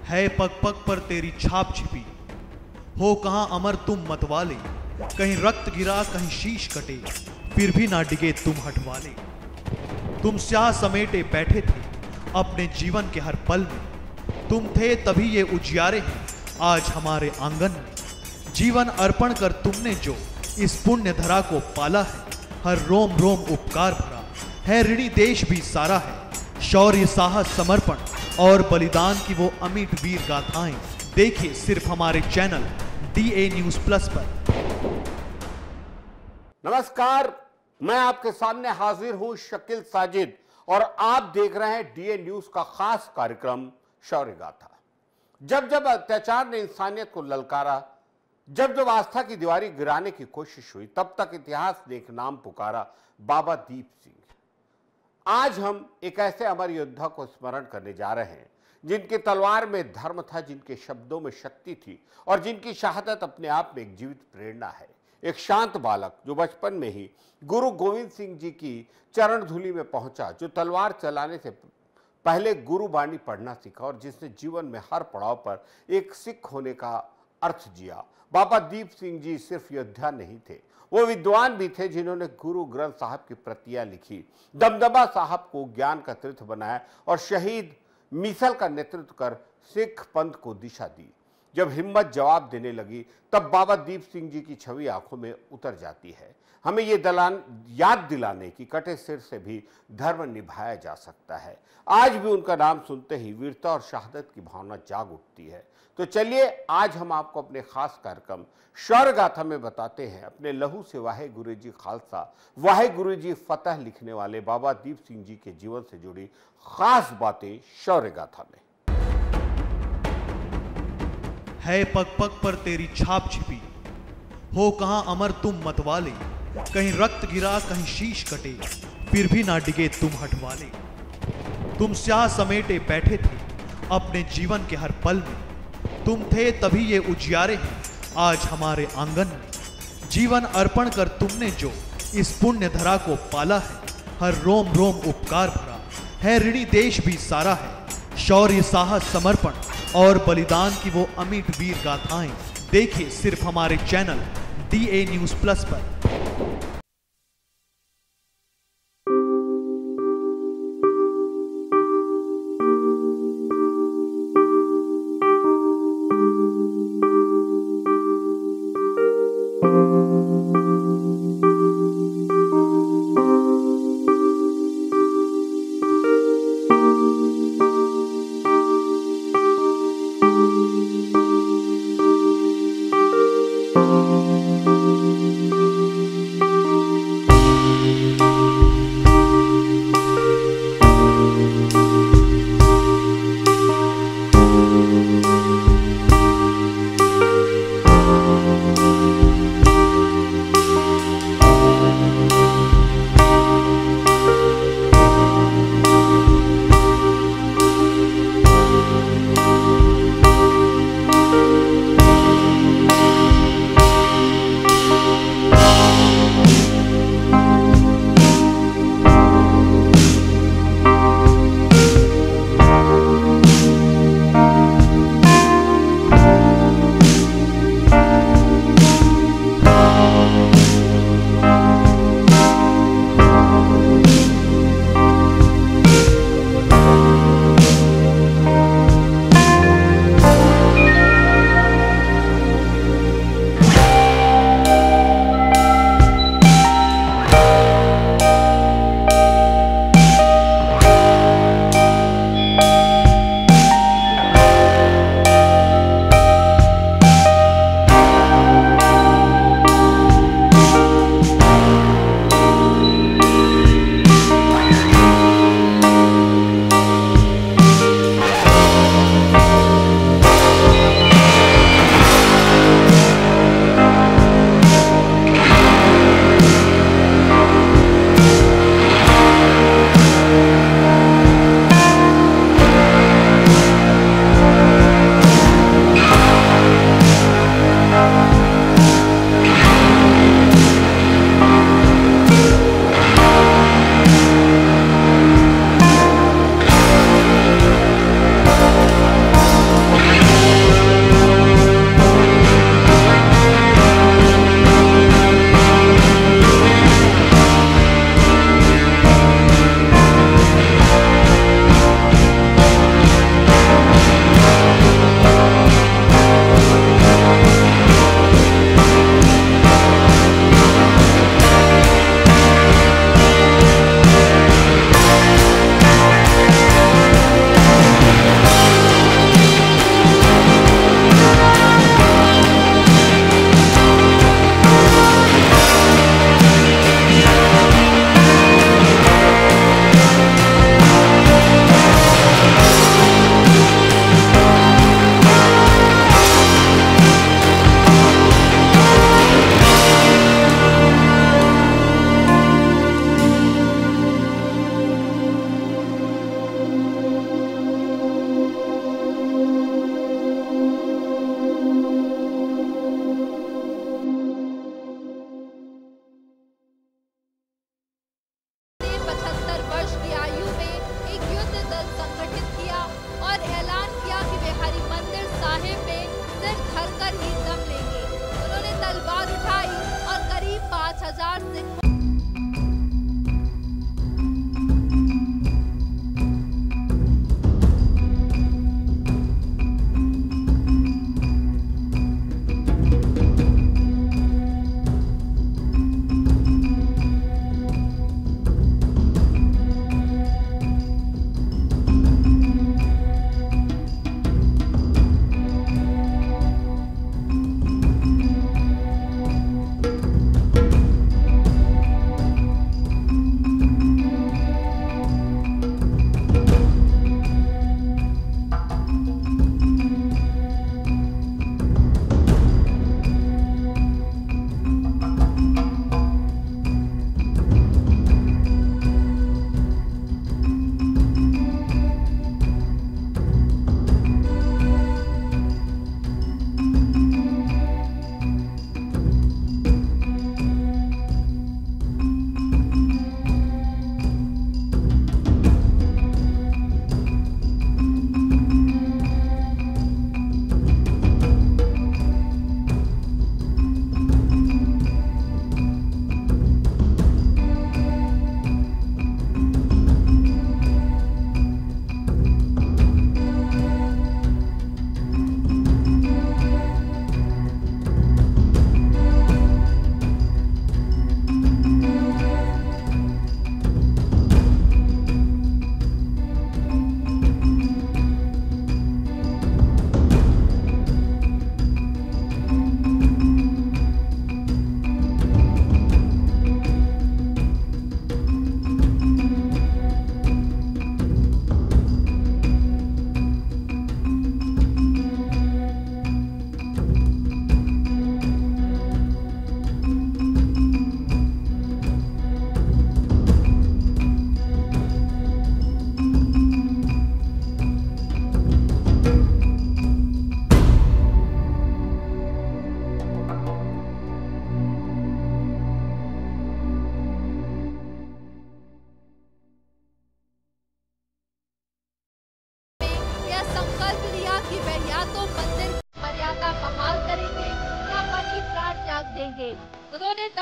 है पग पग पर तेरी छाप छिपी, हो कहाँ अमर तुम मतवाले। कहीं रक्त गिरा कहीं शीश कटे, फिर भी ना डिगे तुम हटवाले। तुम स्याह समेटे बैठे थे अपने जीवन के हर पल में, तुम थे तभी ये उजियारे हैं आज हमारे आंगन में। जीवन अर्पण कर तुमने जो इस पुण्य धरा को पाला है, हर रोम रोम उपकार भरा है, ऋणी देश भी सारा है। शौर्य साहस समर्पण और बलिदान की वो अमिट वीर गाथाएं देखिए सिर्फ हमारे चैनल DA न्यूज प्लस पर। नमस्कार, मैं आपके सामने हाजिर हूं शकील साजिद और आप देख रहे हैं DA न्यूज का खास कार्यक्रम शौर्य गाथा। जब जब अत्याचार ने इंसानियत को ललकारा, जब जब आस्था की दीवारी गिराने की कोशिश हुई, तब तक इतिहास ने एक नाम पुकारा, बाबा दीप सिंह। आज हम एक ऐसे अमर योद्धा को स्मरण करने जा रहे हैं जिनकी तलवार में धर्म था, जिनके शब्दों में शक्ति थी और जिनकी शहादत अपने आप में एक जीवित प्रेरणा है। एक शांत बालक जो बचपन में ही गुरु गोविंद सिंह जी की चरण धूलि में पहुंचा, जो तलवार चलाने से पहले गुरु बाणी पढ़ना सीखा और जिसने जीवन में हर पड़ाव पर एक सिख होने का अर्थ जिया। बाबा दीप सिंह जी सिर्फ योद्धा नहीं थे, वो विद्वान भी थे जिन्होंने गुरु ग्रंथ साहब की प्रतियां लिखी, दमदमा साहब को ज्ञान का तीर्थ बनाया और शहीद मिसल का नेतृत्व कर सिख पंथ को दिशा दी। जब हिम्मत जवाब देने लगी तब बाबा दीप सिंह जी की छवि आंखों में उतर जाती है। हमें ये याद दिलाने की कटे सिर से भी धर्म निभाया जा सकता है। आज भी उनका नाम सुनते ही वीरता और शहादत की भावना जाग उठती है। तो चलिए आज हम आपको अपने खास कार्यक्रम शौर्य गाथा में बताते हैं अपने लहू से वाहे गुरु जी खालसा वाहे गुरु जी फतह लिखने वाले बाबा दीप सिंह जी के जीवन से जुड़ी खास बातें शौर्य गाथा में। है पग पग पर तेरी छाप छिपी, हो कहाँ अमर तुम मतवाले। कहीं रक्त गिरा कहीं शीश कटे, फिर भी ना डिगे तुम हटवाले। तुम स्याह समेटे बैठे थे अपने जीवन के हर पल में, तुम थे तभी ये उजियारे हैं आज हमारे आंगन में। जीवन अर्पण कर तुमने जो इस पुण्य धरा को पाला है, हर रोम रोम उपकार भरा है, ऋणी देश भी सारा है। शौर्य साहस समर्पण और बलिदान की वो अमिट वीर गाथाएं देखिए सिर्फ हमारे चैनल DA न्यूज प्लस पर।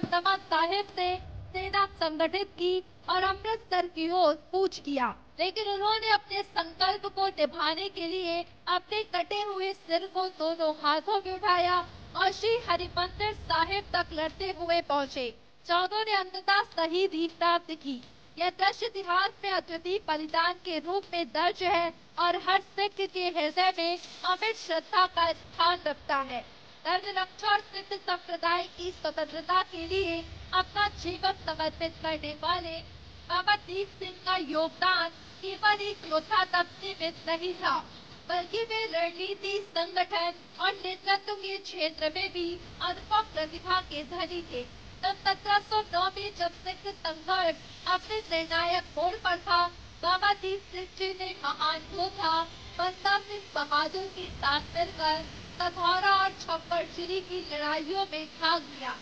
दमदमा साहिब से सेना संगठित की और अमृतसर की ओर कूच किया, लेकिन उन्होंने अपने संकल्प को निभाने के लिए अपने कटे हुए सिर को दोनों हाथों में उठाया और श्री हरिमंदिर साहिब तक लड़ते हुए पहुँचे। चौधों ने अंततः शहीदी प्राप्त की। यह दृश्य इतिहास में अद्वितीय बलिदान के रूप में दर्ज है और हर सिख के हृदय में अमिट श्रद्धा का स्थान रखता है। धर्मरक्षा और सिख संप्रदाय की स्वतंत्रता के लिए अपना जीवन समर्पित करने वाले बाबा दीप सिंह का योगदान केवल एक योद्धा तक सीमित नहीं था, बल्कि वे रणनीति, संगठन और नेतृत्व के क्षेत्र में भी अनुपम प्रतिभा के धनी थे। सन 1709 में जब सिख संघर्ष अपने निर्णायक मोड़ पर था, बाबा दीप सिंह जी ने महान योद्धा बंदा सिंह बहादुर के साथ मिलकर सथौरा और छप्परझिरी की लड़ाइयों में भाग लिया।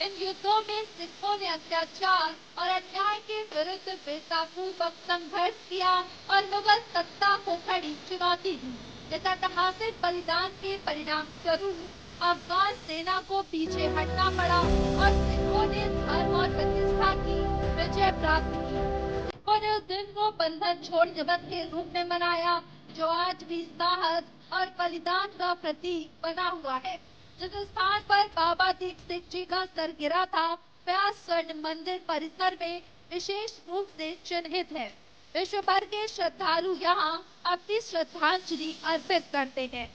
इन युद्धों में सिखों ने अत्याचार और अन्याय के विरुद्ध वीरतापूर्वक संघर्ष किया और मुगल सत्ता को कड़ी चुनौती दी। इस ऐतिहासिक बलिदान के परिणाम स्वरूप अफगान सेना को पीछे हटना पड़ा और सिखों ने धर्म और प्रतिष्ठा की विजय प्राप्त की। सिखों ने उस दिन को बंधन छोड़ दिवस के रूप में मनाया, जो आज भी साहस और बलिदान का प्रतीक बना हुआ है। जिस स्थान पर बाबा दीप सिंह जी का सर गिरा था, वह स्वर्ण मंदिर परिसर में विशेष रूप से चिन्हित है। विश्व भर के श्रद्धालु यहाँ अपनी श्रद्धांजलि अर्पित करते हैं।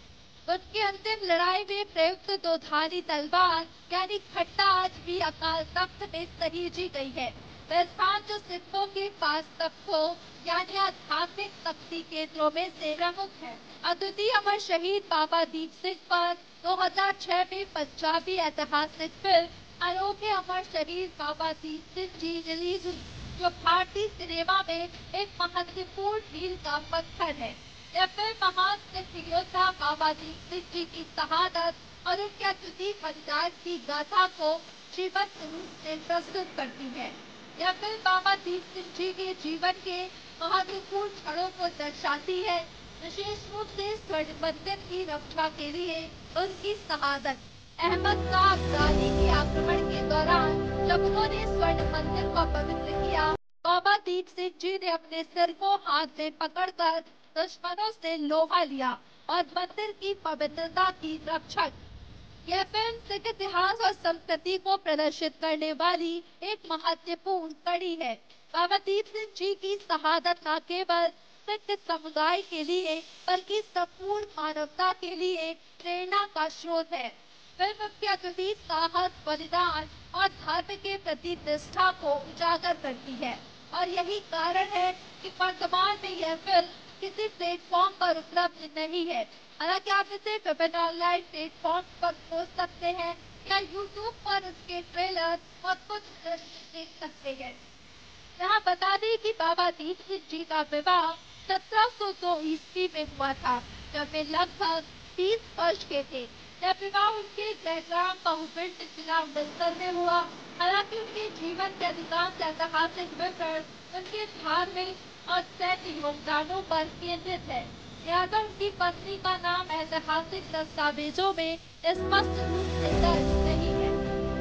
उनकी अंतिम लड़ाई में प्रयुक्त दो धारी तलवार यानी खट्टा आज भी अकाल तख्त में सहेजी गई है। वह स्थान जो सिखों के पास तख्तों यानी आध्यात्मिक शक्ति केंद्रों में से प्रमुख है। अद्वितीय अमर शहीद बाबा दीप सिंह पर 2006 में पंजाबी ऐतिहासिक फिल्म अनोखे अमर शहीद बाबा दीप सिंह जी रिलीज हुई, जो भारतीय सिनेमा में एक महत्वपूर्ण मील का पत्थर है। यह फिल्म महान सिख योद्धा बाबा दीप सिंह जी की शहादत और उनके अद्वितीय बलिदान की गाथा को जीवंत रूप से प्रस्तुत करती है। यह फिल्म बाबा दीप सिंह जी के जीवन के महत्वपूर्ण क्षणों को दर्शाती है, विशेष रूप से स्वर्ण मंदिर की रक्षा के लिए उनकी शहादत। अहमद शाह अब्दाली के आक्रमण के दौरान जब उन्होंने स्वर्ण मंदिर को पवित्र किया, बाबा दीप सिंह जी ने अपने सिर को हाथ में पकड़कर दुश्मनों से लोहा लिया और मंदिर की पवित्रता की रक्षा की। यह फिल्म सिख इतिहास और संस्कृति को प्रदर्शित करने वाली एक महत्वपूर्ण कड़ी है। बाबा दीप सिंह जी की शहादत न केवल सिख समुदाय के लिए बल्कि संपूर्ण मानवता के लिए प्रेरणा का स्रोत है। फिल्म की अद्वितीय साहस, बलिदान और धर्म के प्रति निष्ठा को उजागर करती है और यही कारण है कि वर्तमान में यह फिल्म किसी प्लेटफॉर्म पर उपलब्ध नहीं है। हालांकि आप इसे विभिन्न ऑनलाइन प्लेटफॉर्म पर खोज सकते हैं या यूट्यूब पर इसके ट्रेलर और कुछ दृश्य देख सकते हैं। यहाँ बता दें कि बाबा दीप सिंह जी का विवाह 1702 ईस्वी में हुआ था, जब वे लगभग 30 वर्ष के थे। यह विवाह उनके जयग्राम बहुपिंड जिला अमृतसर में हुआ। हालांकि उनके जीवन के अधिकांश ऐतिहासिक विवरण उनके धार्मिक और सैन्य योगदानों पर केंद्रित है। लिहाजा उनकी पत्नी का नाम ऐतिहासिक दस्तावेजों में स्पष्ट रूप से दर्ज नहीं है।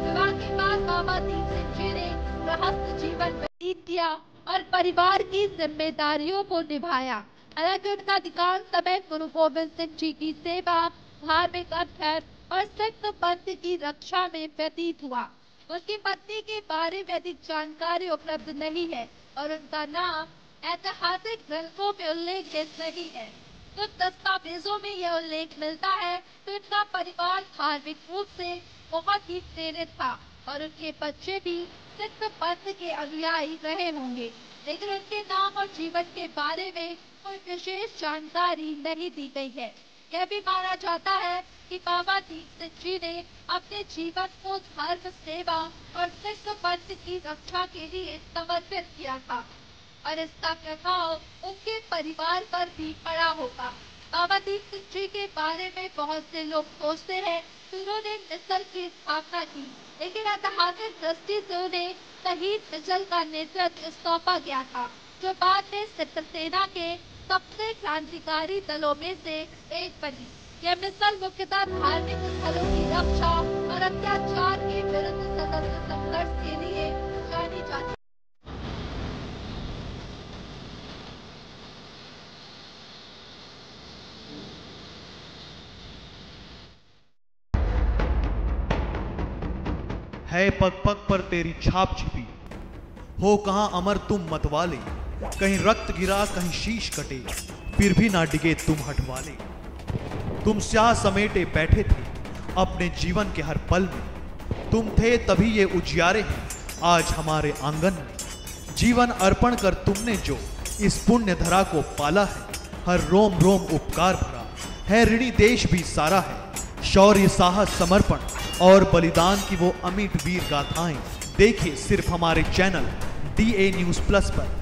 विवाह के बाद बाबा दीप सिंह जी ने गृहस्थ जीवन व्यतीत किया और परिवार की जिम्मेदारियों को निभाया। हालांकि उनका अधिकांश समय गुरु गोविंद सिंह जी की सेवा, धार्मिक अध्ययन और सिख पंथ की रक्षा में व्यतीत हुआ। उनकी पत्नी के बारे में अधिक जानकारी उपलब्ध नहीं है और उनका नाम ऐतिहासिक ग्रंथों में उल्लेखित नहीं है। कुछ दस्तावेजों में यह उल्लेख मिलता है तो इनका परिवार धार्मिक रूप से बहुत ही प्रेरित था और उनके बच्चे भी सिख पंथ के अनुयायी रहे होंगे, लेकिन उनके नाम और जीवन के बारे में कोई विशेष जानकारी नहीं दी गई है। यह भी माना जाता है कि बाबा दीप सिंह जी ने अपने जीवन को धर्म, सेवा और सिख पंथ की रक्षा के लिए समर्पित किया था और इसका प्रभाव उनके परिवार पर भी पड़ा होगा। बाबा दीप सिंह जी के बारे में बहुत से लोग सोचते हैं कि उन्होंने मिसल की स्थापना की, लेकिन ऐतिहासिक दृष्टि से उन्हें शहीद मिसल का नेतृत्व सौंपा गया था, जो बाद में सिख सेना के सबसे क्रांतिकारी दलों में से एक बनी। यह मिसल मुख्यतः धार्मिक स्थलों की रक्षा और अत्याचार के विरुद्ध स्वतंत्र संघर्ष के लिए जानी जाती। है पग पग पर तेरी छाप छिपी, हो कहां अमर तुम मतवाले, कहीं रक्त गिरा कहीं शीश कटे, फिर भी ना डिगे तुम हटवाले। तुम स्याह समेटे बैठे थे अपने जीवन के हर पल में, तुम थे तभी ये उजियारे हैं आज हमारे आंगन में। जीवन अर्पण कर तुमने जो इस पुण्य धरा को पाला है, हर रोम रोम उपकार भरा है, ऋणी देश भी सारा है। शौर्य साहस समर्पण और बलिदान की वो अमिट वीर गाथाएं देखिए सिर्फ हमारे चैनल DA News Plus पर।